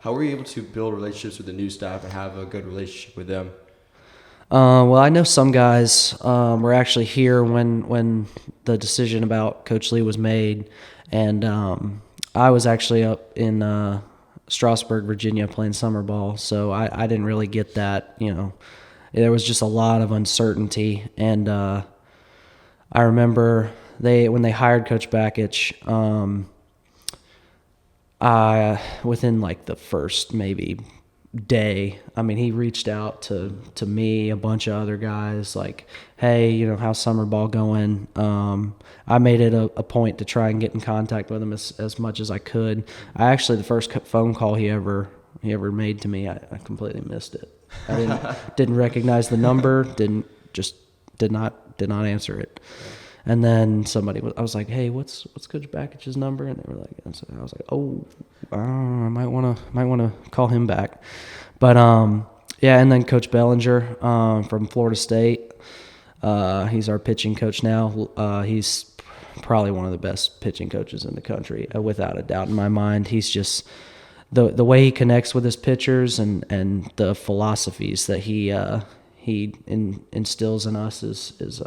How were you able to build relationships with the new staff and have a good relationship with them? Well, I know some guys were actually here when the decision about Coach Lee was made, and I was actually up in Strasburg, Virginia, playing summer ball, so I didn't really get that. There was just a lot of uncertainty, and I remember when they hired Coach Bakich, within like the first maybe day, I mean, he reached out to me, a bunch of other guys, like, hey, how's summer ball going? I made it a point to try and get in contact with him as much as I could. The first phone call he ever made to me, I completely missed it. I didn't recognize the number, did not answer it. And then I was like, hey, what's Coach Bakich's number? And they were like, and so I was like, oh, I might want to call him back. But yeah, and then Coach Bellinger from Florida State, he's our pitching coach now. He's probably one of the best pitching coaches in the country, without a doubt in my mind. He's just the way he connects with his pitchers and the philosophies that he instills in us is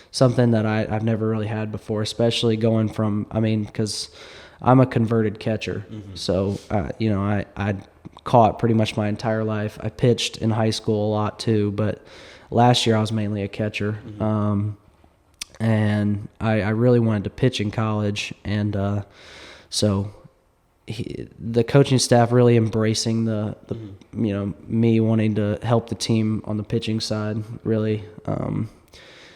something that I've never really had before, especially going from, because I'm a converted catcher. Mm-hmm. So, I caught pretty much my entire life. I pitched in high school a lot too, but last year I was mainly a catcher. Mm-hmm. And I really wanted to pitch in college. And so the coaching staff really embracing the me wanting to help the team on the pitching side really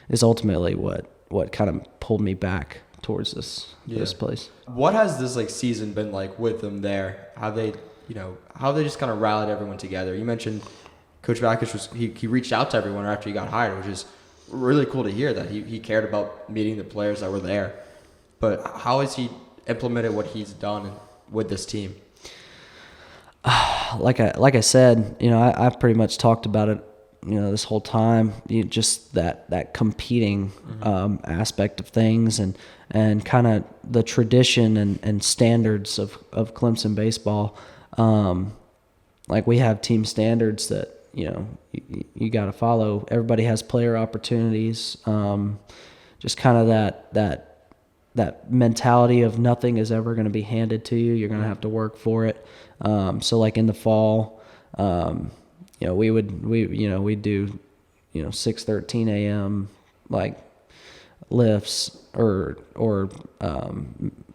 is ultimately what kind of pulled me back towards this place. What has this season been like with them there? How they just kind of rallied everyone together? You mentioned Coach Bakich he reached out to everyone after he got hired, which is really cool to hear that he cared about meeting the players that were there. But how has he implemented what he's done with this team? Like I said, I've pretty much talked about it this whole time, just that competing aspect of things and kind of the tradition and standards of Clemson baseball. Like we have team standards that, you got to follow. Everybody has player opportunities. Just kind of that mentality of nothing is ever going to be handed to you. You're going to have to work for it. So like in the fall, we'd do 6:13 a.m. like lifts or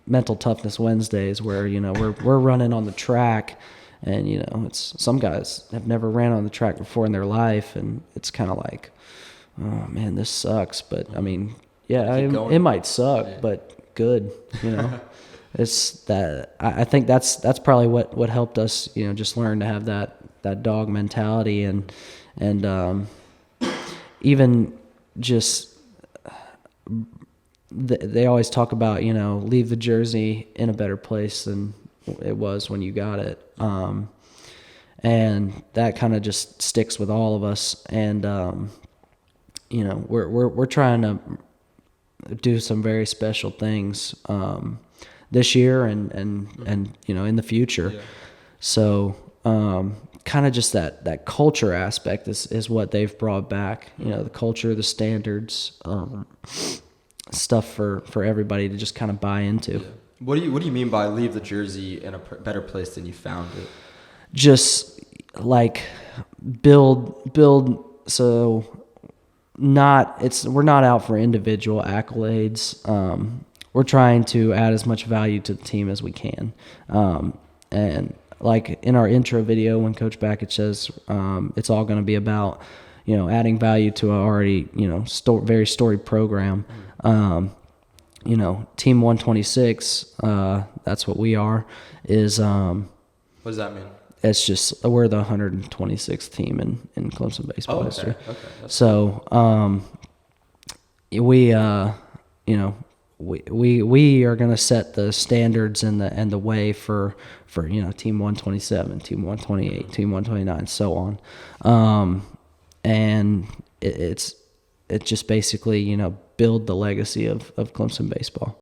mental toughness Wednesdays where we're running on the track, and it's some guys have never ran on the track before in their life, and it's kind of like, oh man, this sucks, but it might suck, but good, it's that I think that's probably what helped us just learn to have that dog mentality and even just they always talk about leave the jersey in a better place than it was when you got it, and that kind of just sticks with all of us, and we're trying to do some very special things this year and in the future. Yeah. So kind of just that culture aspect is what they've brought back. The culture, the standards, stuff for everybody to just kind of buy into. Yeah. What do you mean by leave the jersey in a better place than you found it? Just like build. So we're not out for individual accolades. We're trying to add as much value to the team as we can. And like in our intro video, when Coach Bakich says it's all going to be about, adding value to an already, very storied program. Team 126, that's what we are, is... what does that mean? It's just, we're the 126th team in Clemson baseball history. Okay. So, we are going to set the standards and the way for team 127, team 128, team 129, so on. And it's just basically build the legacy of Clemson baseball.